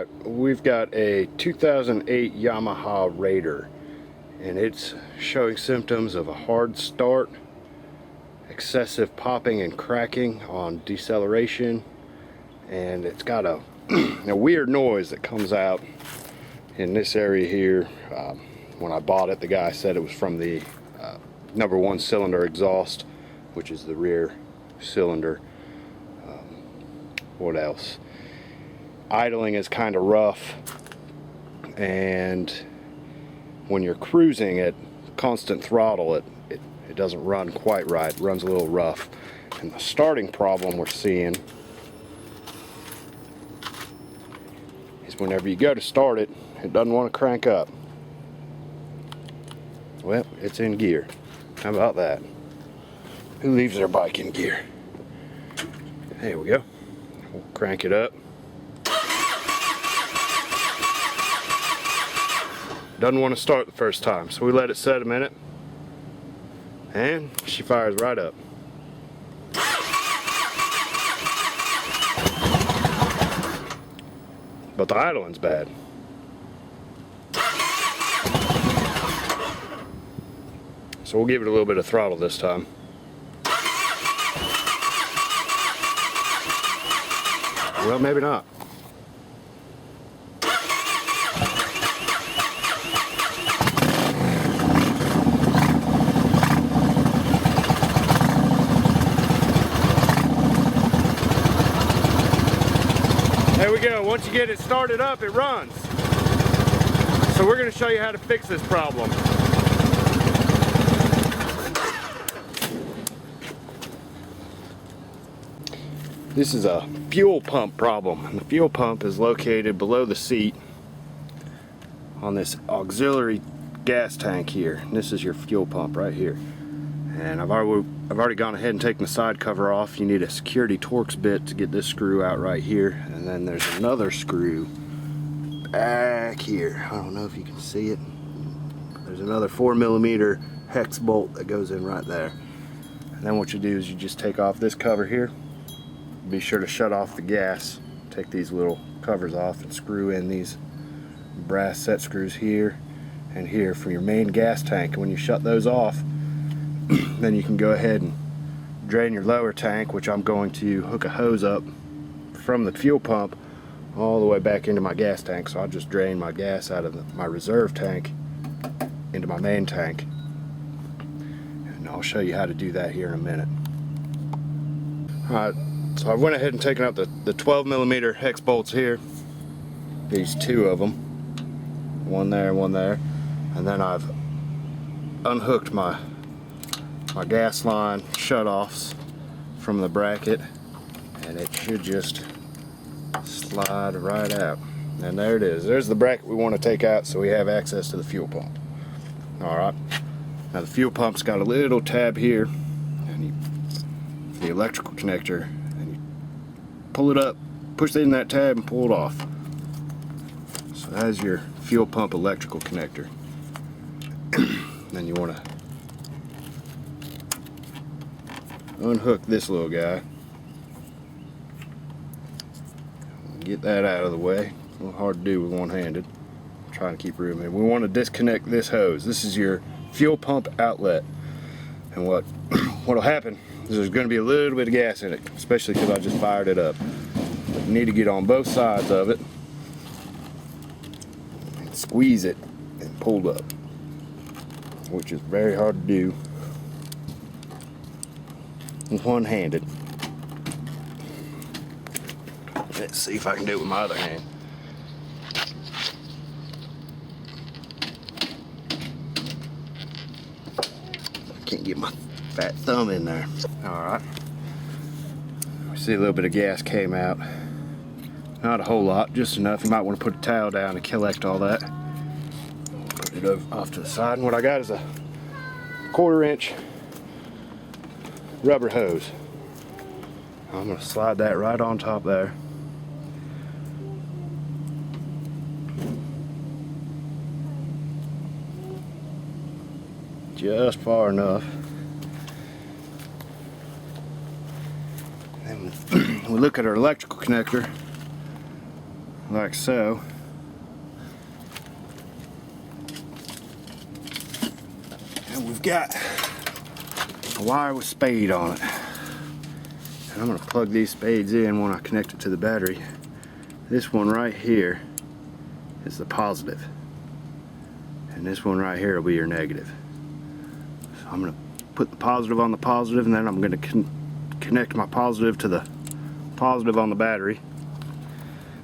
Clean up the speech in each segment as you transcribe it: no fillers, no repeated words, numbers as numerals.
Alright, we've got a 2008 Yamaha Raider, and it's showing symptoms of a hard start, excessive popping and cracking on deceleration, and it's got a, a weird noise that comes out in this area here. When I bought it, the guy said it was from the number one cylinder exhaust, which is the rear cylinder. What else? Idling is kind of rough, and when you're cruising at constant throttle, it doesn't run quite right. It runs a little rough. And the starting problem we're seeing is whenever you go to start it, it doesn't want to crank up. Well, it's in gear. How about that? Who leaves their bike in gear? There we go. We'll crank it up. Doesn't want to start the first time, so we let it set a minute, and she fires right up. But the idling's bad. So we'll give it a little bit of throttle this time. Well, maybe not. There we go. Once you get it started up, it runs. So we're going to show you how to fix this problem. This is a fuel pump problem, and the fuel pump is located below the seat on this auxiliary gas tank here. And this is your fuel pump right here. And I've already gone ahead and taken the side cover off. You need a security Torx bit to get this screw out right here, and then there's another screw back here. I don't know if you can see it. There's another 4mm hex bolt that goes in right there. And then what you do is you just take off this cover here. Be sure to shut off the gas. Take these little covers off and screw in these brass set screws here and here for your main gas tank. And when you shut those off, then you can go ahead and drain your lower tank, which I'm going to hook a hose up from the fuel pump all the way back into my gas tank. So I'll just drain my gas out of my reserve tank into my main tank, and I'll show you how to do that here in a minute. Alright, so I went ahead and taken out the 12mm hex bolts here, these two of them, one there, and then I've unhooked my gas line shutoffs from the bracket, and it should just slide right out. And there it is. There's the bracket we want to take out so we have access to the fuel pump. Alright, now the fuel pump's got a little tab here, and the electrical connector, and you pull it up, push it in that tab and pull it off. So that's your fuel pump electrical connector. Then you want to unhook this little guy. Get that out of the way. It's a little hard to do with one-handed. I'm trying to keep room in. We want to disconnect this hose. This is your fuel pump outlet. And what'll happen is there's going to be a little bit of gas in it, especially because I just fired it up. But you need to get on both sides of it and squeeze it and pull up, which is very hard to do one-handed. Let's see if I can do it with my other hand. Can't get my fat thumb in there. Alright. We see a little bit of gas came out. Not a whole lot, just enough. You might want to put a towel down and collect all that. Put it off to the side. And what I got is a 1/4-inch rubber hose. I'm going to slide that right on top there. Just far enough. And we look at our electrical connector. like so. And we've got a wire with spade on it. And I'm going to plug these spades in when I connect it to the battery. This one right here is the positive. And this one right here will be your negative. So I'm going to put the positive on the positive, and then I'm going to connect my positive to the positive on the battery.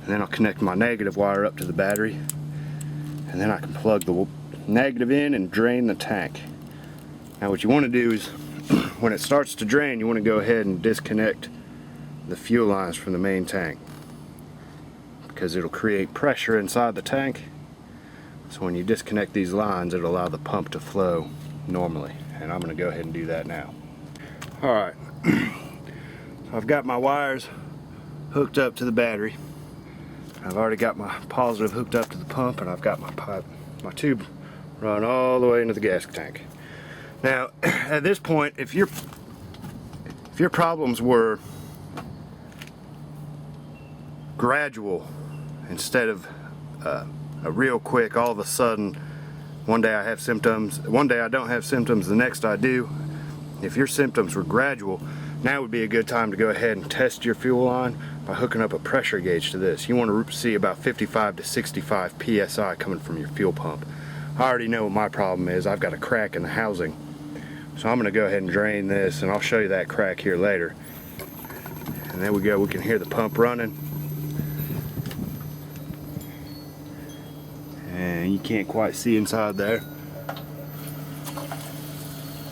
And then I'll connect my negative wire up to the battery. And then I can plug the negative in and drain the tank. Now what you want to do is, when it starts to drain, you want to go ahead and disconnect the fuel lines from the main tank, because it'll create pressure inside the tank. So when you disconnect these lines, it'll allow the pump to flow normally. And I'm going to go ahead and do that now. Alright, so I've got my wires hooked up to the battery. I've already got my positive hooked up to the pump, and I've got my tube run all the way into the gas tank. Now, at this point, if your problems were gradual instead of a real quick, all of a sudden, one day I have symptoms, one day I don't have symptoms, the next I do. If your symptoms were gradual, now would be a good time to go ahead and test your fuel line by hooking up a pressure gauge to this. You want to see about 55 to 65 psi coming from your fuel pump. I already know what my problem is. I've got a crack in the housing. So I'm going to go ahead and drain this, and I'll show you that crack here later. And there we go, we can hear the pump running. And you can't quite see inside there.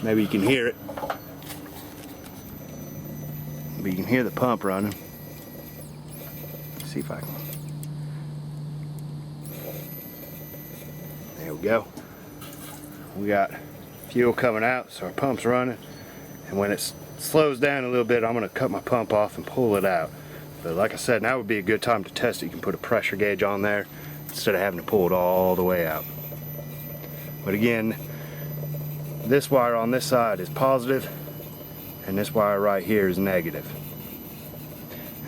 Maybe you can hear it. But you can hear the pump running. Let's see if I can. There we go. We got fuel coming out, so our pump's running. And when it slows down a little bit, I'm going to cut my pump off and pull it out. But like I said, now would be a good time to test it. You can put a pressure gauge on there instead of having to pull it all the way out. But again, this wire on this side is positive, and this wire right here is negative.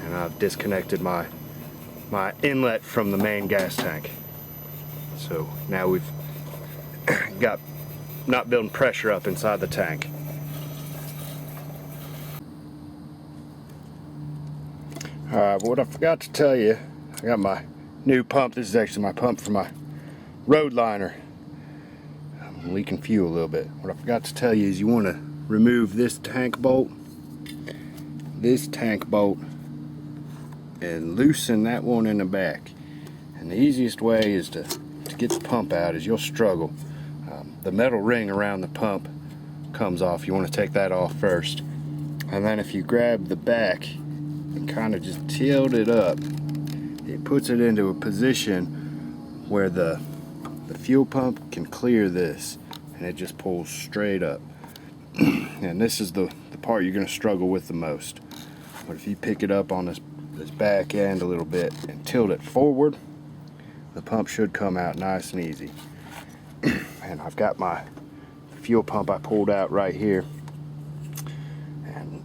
And I've disconnected my inlet from the main gas tank. So now we've got not building pressure up inside the tank. Alright, but what I forgot to tell you, I got my new pump. This is actually my pump for my Roadliner. I'm leaking fuel a little bit. What I forgot to tell you is you want to remove this tank bolt, and loosen that one in the back. And the easiest way is to get the pump out is you'll struggle. The metal ring around the pump comes off. You want to take that off first. And then if you grab the back and kind of just tilt it up, it puts it into a position where the fuel pump can clear this, and it just pulls straight up. And this is the part you're going to struggle with the most. But if you pick it up on this back end a little bit and tilt it forward, the pump should come out nice and easy. And I've got my fuel pump I pulled out right here. And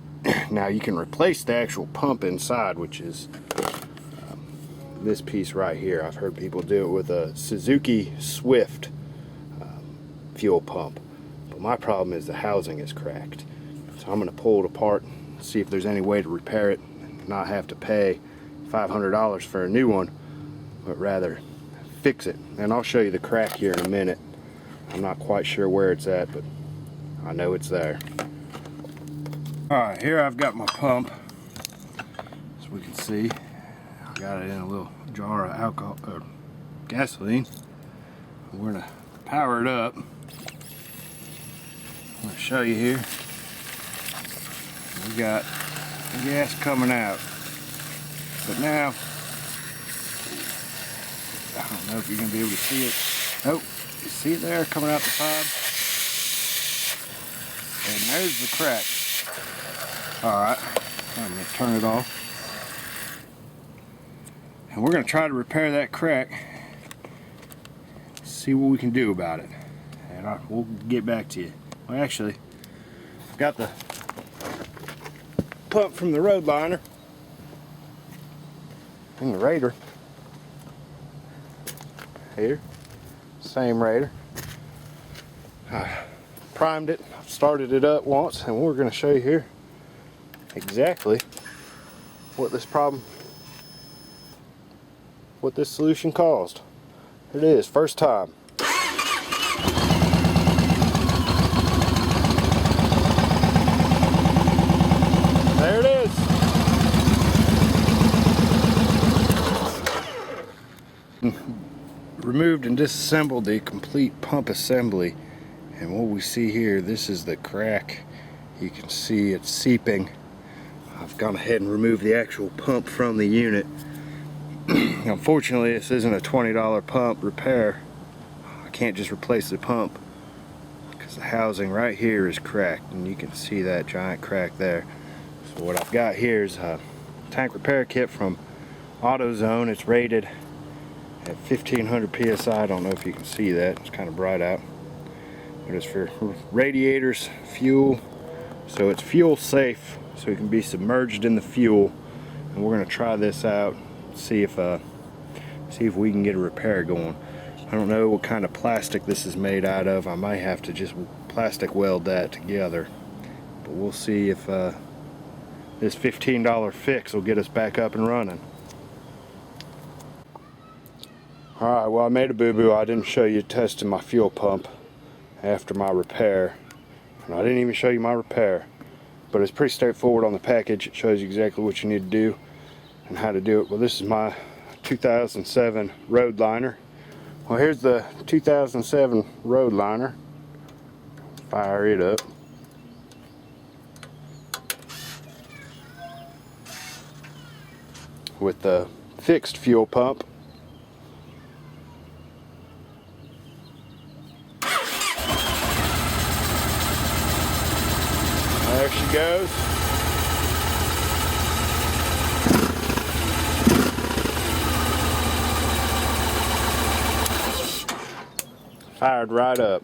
now you can replace the actual pump inside, which is this piece right here. I've heard people do it with a Suzuki Swift fuel pump. But my problem is the housing is cracked. So I'm going to pull it apart and see if there's any way to repair it and not have to pay $500 for a new one, but rather fix it. And I'll show you the crack here in a minute. I'm not quite sure where it's at, but I know it's there. Alright, here I've got my pump. As we can see, I got it in a little jar of alcohol or gasoline. We're gonna power it up. I'm gonna show you here. We got the gas coming out. But now, I don't know if you're gonna be able to see it. Oh, you see it there coming out the side? And there's the crack. Alright, I'm gonna turn it off. And we're gonna try to repair that crack. See what we can do about it. And we'll get back to you. Well, actually, I've got the pump from the Roadliner and the Raider. here. Same radiator. I primed it, started it up once, and we're going to show you here exactly what this solution caused. Here it is, first time. There it is. Removed and disassembled the complete pump assembly, and what we see here, this is the crack. You can see it's seeping. I've gone ahead and removed the actual pump from the unit. Unfortunately, this isn't a $20 pump repair. I can't just replace the pump because the housing right here is cracked, and you can see that giant crack there. So what I've got here is a tank repair kit from AutoZone. It's rated at 1500 psi. I don't know if you can see that, it's kind of bright out, but it's for radiators, fuel, so it's fuel safe, so it can be submerged in the fuel. And we're going to try this out, see if we can get a repair going. I don't know what kind of plastic this is made out of. I might have to just plastic weld that together, but we'll see if this $15 fix will get us back up and running. Alright, well, I made a boo-boo. I didn't show you testing my fuel pump after my repair. And I didn't even show you my repair. But it's pretty straightforward on the package. It shows you exactly what you need to do and how to do it. Well, this is my 2007 Roadliner. Well, here's the 2007 Roadliner. Fire it up. With the fixed fuel pump. There she goes. Fired right up.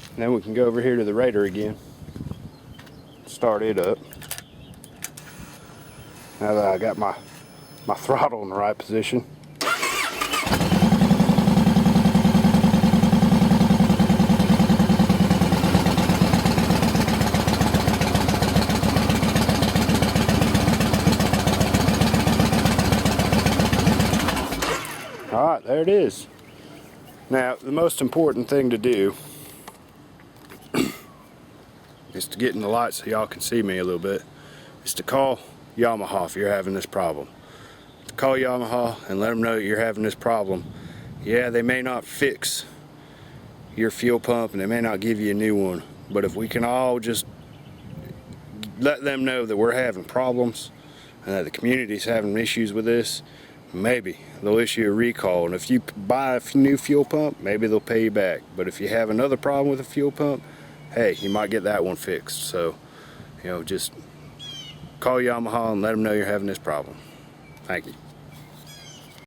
And then we can go over here to the radiator again. Start it up. Now that I got my throttle in the right position. Alright, there it is. Now, the most important thing to do is to get in the light so y'all can see me a little bit, is to call Yamaha if you're having this problem. To call Yamaha and let them know that you're having this problem. Yeah, they may not fix your fuel pump and they may not give you a new one, but if we can all just let them know that we're having problems and that the community's having issues with this, maybe they'll issue a recall. And if you buy a new fuel pump, maybe they'll pay you back. But if you have another problem with a fuel pump, hey, you might get that one fixed. So, you know, just call Yamaha and let them know you're having this problem. Thank you.